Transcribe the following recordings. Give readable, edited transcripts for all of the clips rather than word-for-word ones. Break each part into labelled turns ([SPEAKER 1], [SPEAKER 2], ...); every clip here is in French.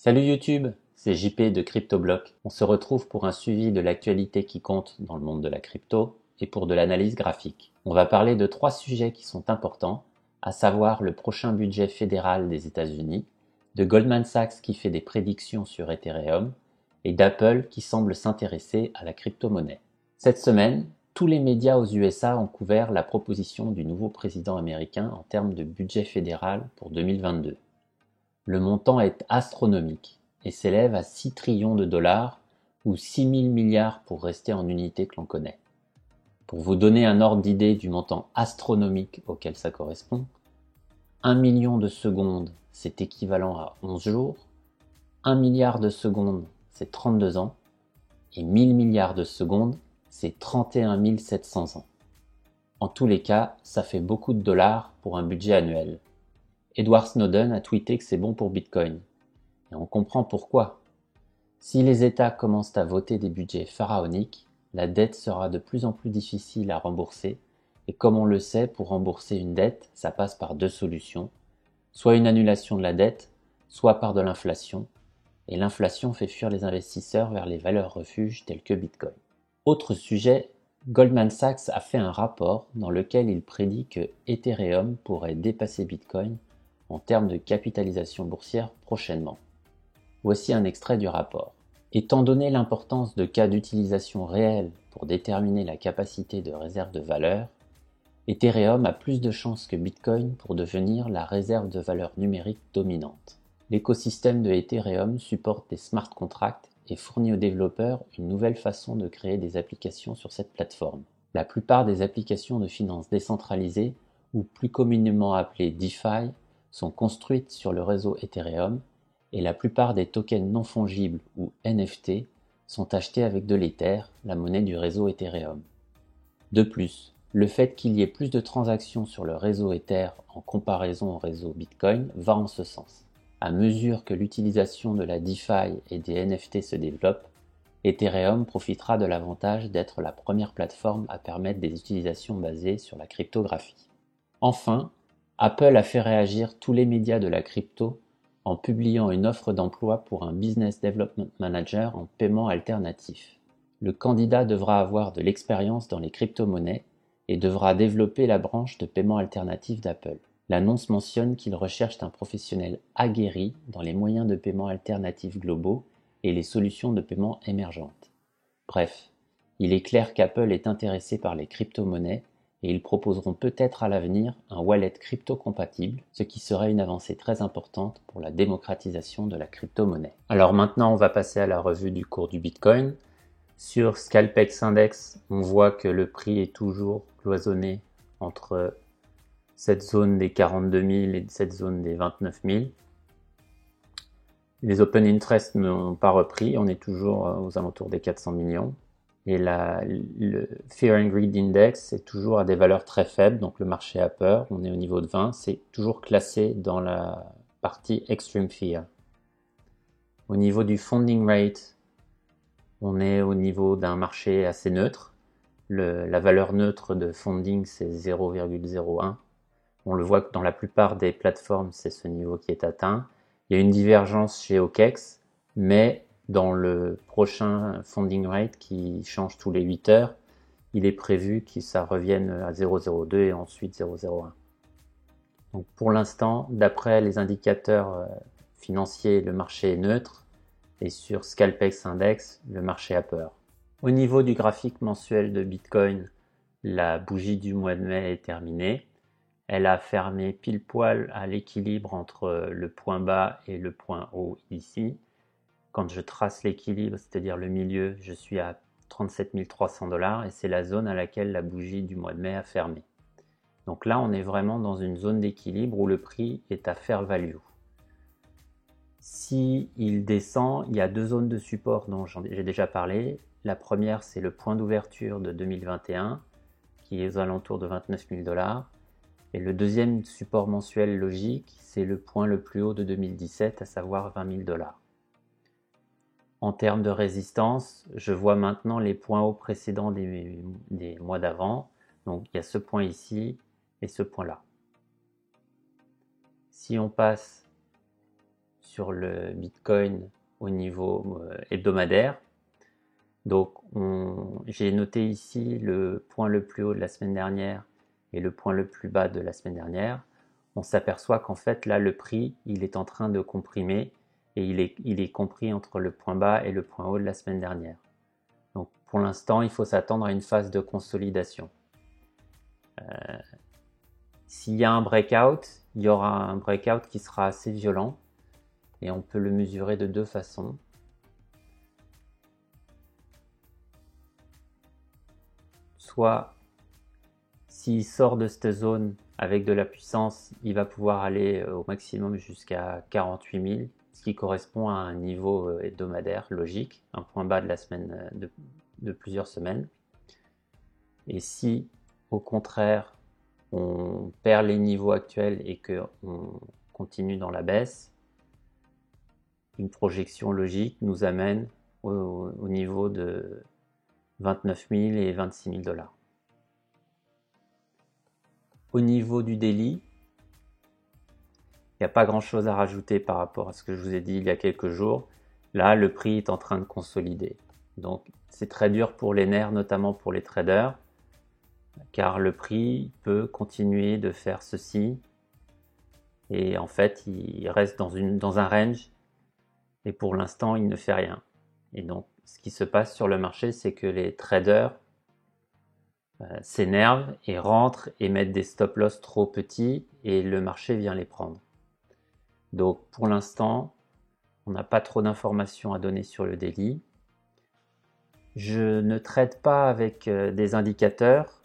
[SPEAKER 1] Salut YouTube, c'est JP de CryptoBlock. On se retrouve pour un suivi de l'actualité qui compte dans le monde de la crypto et pour de l'analyse graphique. On va parler de 3 sujets qui sont importants, à savoir le prochain budget fédéral des États-Unis, de Goldman Sachs qui fait des prédictions sur Ethereum et d'Apple qui semble s'intéresser à la crypto-monnaie. Cette semaine, tous les médias aux USA ont couvert la proposition du nouveau président américain en termes de budget fédéral pour 2022. Le montant est astronomique et s'élève à 6 trillions de dollars ou 6 000 milliards pour rester en unité que l'on connaît. Pour vous donner un ordre d'idée du montant astronomique auquel ça correspond, 1 million de secondes, c'est équivalent à 11 jours, 1 milliard de secondes, c'est 32 ans, et 1000 milliards de secondes, c'est 31 700 ans. En tous les cas, ça fait beaucoup de dollars pour un budget annuel. Edward Snowden a tweeté que c'est bon pour Bitcoin. Et on comprend pourquoi. Si les États commencent à voter des budgets pharaoniques, la dette sera de plus en plus difficile à rembourser. Et comme on le sait, pour rembourser une dette, ça passe par 2 solutions. Soit une annulation de la dette, soit par de l'inflation. Et l'inflation fait fuir les investisseurs vers les valeurs refuges telles que Bitcoin. Autre sujet, Goldman Sachs a fait un rapport dans lequel il prédit que Ethereum pourrait dépasser Bitcoin en termes de capitalisation boursière prochainement. Voici un extrait du rapport. Étant donné l'importance de cas d'utilisation réels pour déterminer la capacité de réserve de valeur, Ethereum a plus de chances que Bitcoin pour devenir la réserve de valeur numérique dominante. L'écosystème de Ethereum supporte des smart contracts et fournit aux développeurs une nouvelle façon de créer des applications sur cette plateforme. La plupart des applications de finances décentralisées, ou plus communément appelées DeFi, sont construites sur le réseau Ethereum et la plupart des tokens non fongibles ou NFT sont achetés avec de l'Ether, la monnaie du réseau Ethereum. De plus, le fait qu'il y ait plus de transactions sur le réseau Ether en comparaison au réseau Bitcoin va en ce sens. À mesure que l'utilisation de la DeFi et des NFT se développe, Ethereum profitera de l'avantage d'être la première plateforme à permettre des utilisations basées sur la cryptographie. Enfin, Apple a fait réagir tous les médias de la crypto en publiant une offre d'emploi pour un Business Development Manager en paiement alternatif. Le candidat devra avoir de l'expérience dans les crypto-monnaies et devra développer la branche de paiement alternatif d'Apple. L'annonce mentionne qu'il recherche un professionnel aguerri dans les moyens de paiement alternatifs globaux et les solutions de paiement émergentes. Bref, il est clair qu'Apple est intéressé par les crypto-monnaies et ils proposeront peut-être à l'avenir un wallet crypto-compatible, ce qui serait une avancée très importante pour la démocratisation de la crypto-monnaie. Alors maintenant, on va passer à la revue du cours du Bitcoin. Sur Scalpex Index, on voit que le prix est toujours cloisonné entre cette zone des 42 000 et cette zone des 29 000. Les open interest n'ont pas repris, on est toujours aux alentours des 400 millions. Et le Fear and Greed Index est toujours à des valeurs très faibles, donc le marché a peur, on est au niveau de 20, c'est toujours classé dans la partie Extreme Fear. Au niveau du funding rate, on est au niveau d'un marché assez neutre. La valeur neutre de funding, c'est 0,01. On le voit que dans la plupart des plateformes, c'est ce niveau qui est atteint. Il y a une divergence chez OKEx, mais dans le prochain funding rate qui change tous les 8 heures, il est prévu que ça revienne à 0,02 et ensuite 0,01. Donc pour l'instant, d'après les indicateurs financiers, le marché est neutre et sur Scalpex Index, le marché a peur. Au niveau du graphique mensuel de Bitcoin, la bougie du mois de mai est terminée. Elle a fermé pile poil à l'équilibre entre le point bas et le point haut ici. Quand je trace l'équilibre, c'est-à-dire le milieu, je suis à 37 300 $ et c'est la zone à laquelle la bougie du mois de mai a fermé. Donc là, on est vraiment dans une zone d'équilibre où le prix est à fair value. Si il descend, il y a 2 zones de support dont j'ai déjà parlé. La première, c'est le point d'ouverture de 2021 qui est aux alentours de 29 000 $. Et le deuxième support mensuel logique, c'est le point le plus haut de 2017, à savoir 20 000 $. En termes de résistance, je vois maintenant les points hauts précédents des mois d'avant. Donc il y a ce point ici et ce point là. Si on passe sur le Bitcoin au niveau hebdomadaire. Donc j'ai noté ici le point le plus haut de la semaine dernière et le point le plus bas de la semaine dernière. On s'aperçoit qu'en fait là le prix il est en train de comprimer et il est compris entre le point bas et le point haut de la semaine dernière. Donc pour l'instant il faut s'attendre à une phase de consolidation. S'il y a un breakout, il y aura un breakout qui sera assez violent et on peut le mesurer de deux façons. Soit s'il sort de cette zone avec de la puissance, il va pouvoir aller au maximum jusqu'à 48 000, ce qui correspond à un niveau hebdomadaire logique, un point bas de la semaine de plusieurs semaines. Et si au contraire on perd les niveaux actuels et qu'on continue dans la baisse, une projection logique nous amène au niveau de 29 000 et 26 000 $. Au niveau du daily, il n'y a pas grand chose à rajouter par rapport à ce que je vous ai dit il y a quelques jours. Là, le prix est en train de consolider. Donc, c'est très dur pour les nerfs, notamment pour les traders, car le prix peut continuer de faire ceci. Et en fait, il reste dans un range et pour l'instant, il ne fait rien. Et donc, ce qui se passe sur le marché, c'est que les traders s'énervent et rentrent et mettent des stop-loss trop petits et le marché vient les prendre. Donc pour l'instant, on n'a pas trop d'informations à donner sur le daily. Je ne trade pas avec des indicateurs,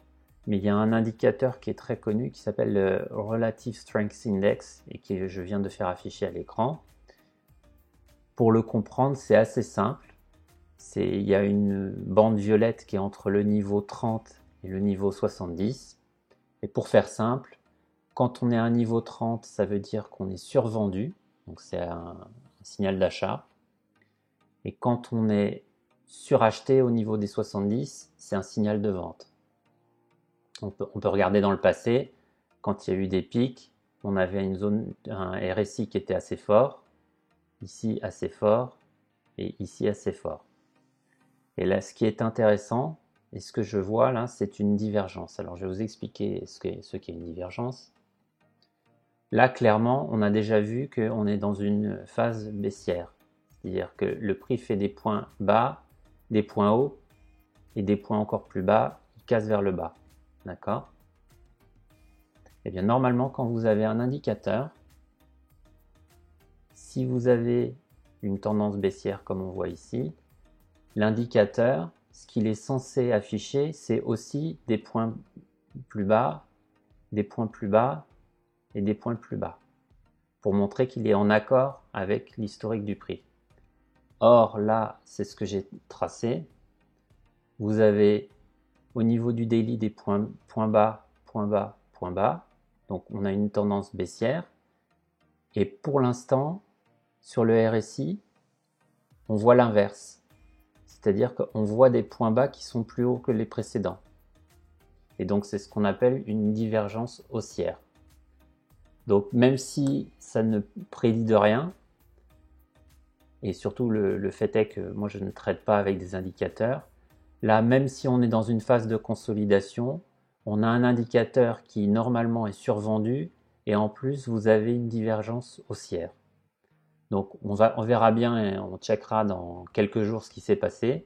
[SPEAKER 1] mais il y a un indicateur qui est très connu qui s'appelle le Relative Strength Index et que je viens de faire afficher à l'écran. Pour le comprendre, c'est assez simple. Il y a une bande violette qui est entre le niveau 30 et le niveau 70. Et pour faire simple, quand on est à un niveau 30, ça veut dire qu'on est survendu, donc c'est un signal d'achat. Et quand on est suracheté au niveau des 70, c'est un signal de vente. On peut regarder dans le passé, quand il y a eu des pics, on avait un RSI qui était assez fort, ici assez fort, et ici assez fort. Et là, ce qui est intéressant, et ce que je vois là, c'est une divergence. Alors, je vais vous expliquer ce qu'est une divergence. Là, clairement, on a déjà vu qu'on est dans une phase baissière. C'est-à-dire que le prix fait des points bas, des points hauts, et des points encore plus bas, il casse vers le bas. D'accord? Eh bien, normalement, quand vous avez un indicateur, si vous avez une tendance baissière comme on voit ici, l'indicateur, ce qu'il est censé afficher, c'est aussi des points plus bas, des points plus bas et des points plus bas, pour montrer qu'il est en accord avec l'historique du prix. Or là, c'est ce que j'ai tracé. Vous avez au niveau du daily des points bas, point bas, point bas. Donc on a une tendance baissière. Et pour l'instant, sur le RSI, on voit l'inverse. C'est-à-dire qu'on voit des points bas qui sont plus hauts que les précédents. Et donc c'est ce qu'on appelle une divergence haussière. Donc même si ça ne prédit de rien, et surtout le fait est que moi je ne trade pas avec des indicateurs, là même si on est dans une phase de consolidation, on a un indicateur qui normalement est survendu et en plus vous avez une divergence haussière. Donc on verra bien et on checkera dans quelques jours ce qui s'est passé,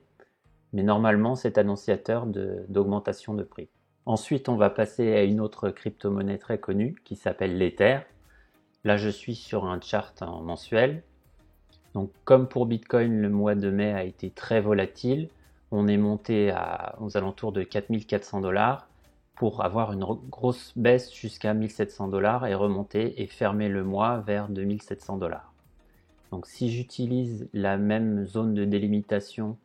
[SPEAKER 1] mais normalement c'est annonciateur d'augmentation de prix. Ensuite on va passer à une autre crypto-monnaie très connue qui s'appelle l'Ether. Là je suis sur un chart en mensuel. Donc comme pour Bitcoin, le mois de mai a été très volatile, on est monté aux alentours de 4400 $ pour avoir une grosse baisse jusqu'à 1700 $ et remonter et fermer le mois vers 2700 $. Donc si j'utilise la même zone de délimitation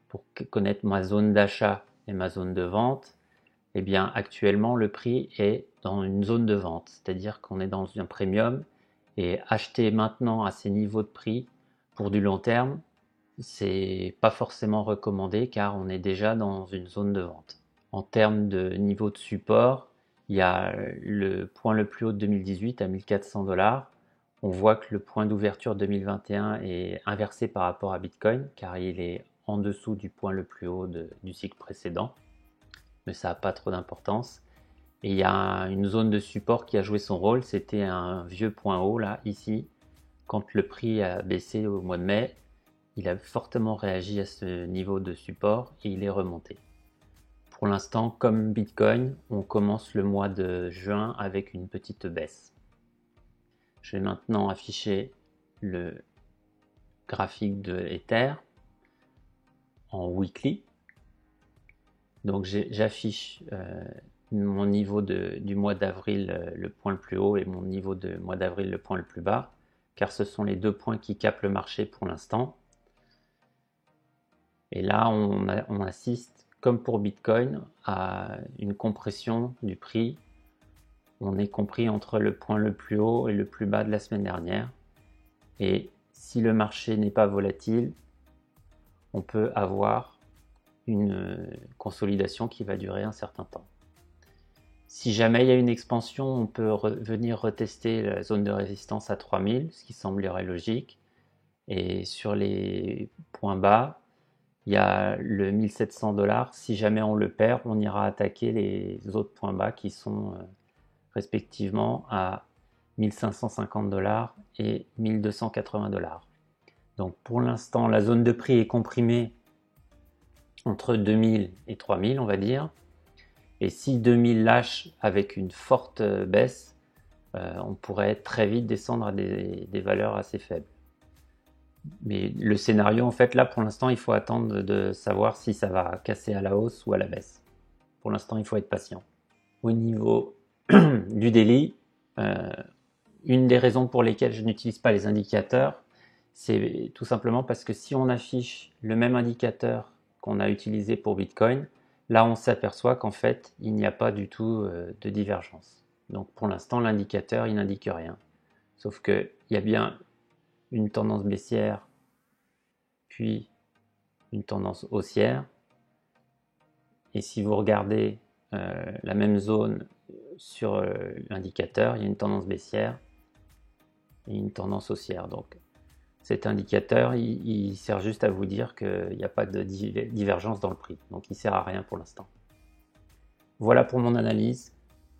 [SPEAKER 1] pour connaître ma zone d'achat et ma zone de vente, eh bien actuellement le prix est dans une zone de vente, c'est-à-dire qu'on est dans un premium et acheter maintenant à ces niveaux de prix pour du long terme, c'est pas forcément recommandé car on est déjà dans une zone de vente. En termes de niveau de support, il y a le point le plus haut de 2018 à 1400 $. On voit que le point d'ouverture 2021 est inversé par rapport à Bitcoin, car il est en dessous du point le plus haut du cycle précédent, mais ça n'a pas trop d'importance. Et il y a une zone de support qui a joué son rôle, c'était un vieux point haut là, ici. Quand le prix a baissé au mois de mai, il a fortement réagi à ce niveau de support et il est remonté. Pour l'instant, comme Bitcoin, on commence le mois de juin avec une petite baisse. Je vais maintenant afficher le graphique de Ether en weekly. Donc j'affiche mon niveau du mois d'avril le point le plus haut et mon niveau de mois d'avril le point le plus bas, car ce sont les deux points qui capent le marché pour l'instant. Et là, on assiste, comme pour Bitcoin, à une compression du prix. On est compris entre le point le plus haut et le plus bas de la semaine dernière. Et si le marché n'est pas volatile, on peut avoir une consolidation qui va durer un certain temps. Si jamais il y a une expansion, on peut venir retester la zone de résistance à 3000, ce qui semblerait logique. Et sur les points bas, il y a le 1700 $. Si jamais on le perd, on ira attaquer les autres points bas qui sont respectivement à 1550 $ et 1280 $. Donc pour l'instant, la zone de prix est comprimée entre 2000 et 3000, on va dire. Et si 2000 lâche avec une forte baisse, on pourrait très vite descendre à des valeurs assez faibles. Mais le scénario, en fait, là, pour l'instant, il faut attendre de savoir si ça va casser à la hausse ou à la baisse. Pour l'instant, il faut être patient. Au niveau du daily, une des raisons pour lesquelles je n'utilise pas les indicateurs, c'est tout simplement parce que si on affiche le même indicateur qu'on a utilisé pour Bitcoin, là, on s'aperçoit qu'en fait, il n'y a pas du tout de divergence. Donc, pour l'instant, l'indicateur, il n'indique rien. Sauf qu'il y a bien une tendance baissière, puis une tendance haussière. Et si vous regardez la même zone sur l'indicateur, il y a une tendance baissière et une tendance haussière. Donc cet indicateur, il sert juste à vous dire qu'il n'y a pas de divergence dans le prix. Donc il ne sert à rien pour l'instant. Voilà pour mon analyse.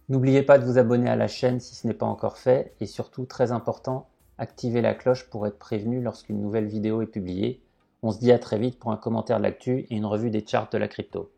[SPEAKER 1] N'oubliez pas de vous abonner à la chaîne si ce n'est pas encore fait. Et surtout, très important, activez la cloche pour être prévenu lorsqu'une nouvelle vidéo est publiée. On se dit à très vite pour un commentaire de l'actu et une revue des charts de la crypto.